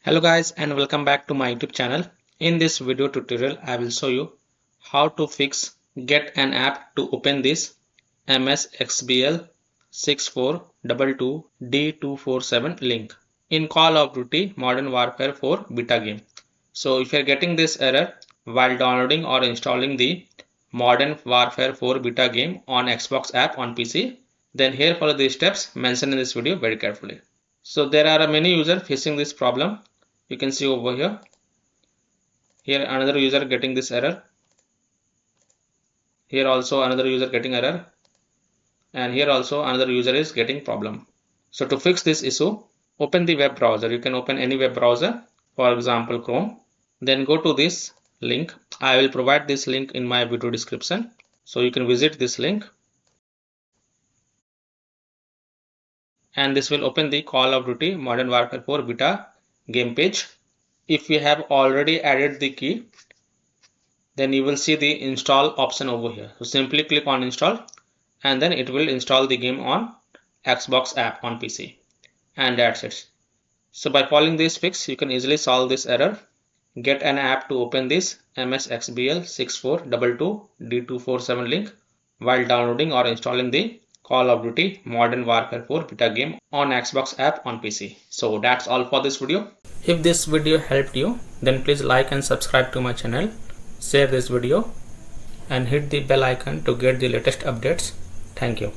Hello guys and welcome back to my YouTube channel. In this video tutorial I will show you how to fix get an app to open this ms-xbl-6422d247 link in Call of Duty Modern Warfare 4 beta game. So if you are getting this error while downloading or installing the Modern Warfare 4 beta game on Xbox app on PC, then here follow these steps mentioned in this video very carefully. So there are many users facing this problem. You can see over here another user getting this error, here also another user getting error, and here also another user is getting problem. So to fix this issue, open the web browser. You can open any web browser, for example Chrome, then go to this link. I will provide this link in my video description, so you can visit this link and this will open the Call of Duty Modern Warfare 4 beta game page. If you have already added the key, then you will see the install option over here. So simply click on install and then it will install the game on Xbox app on PC, and that's it. So by following this fix you can easily solve this error. Get an app to open this ms-xbl-6422d247 link while downloading or installing the Call of Duty Modern Warfare 4 beta game on Xbox app on PC. So that's all for this video. If this video helped you, then please like and subscribe to my channel, share this video and hit the bell icon to get the latest updates. Thank you.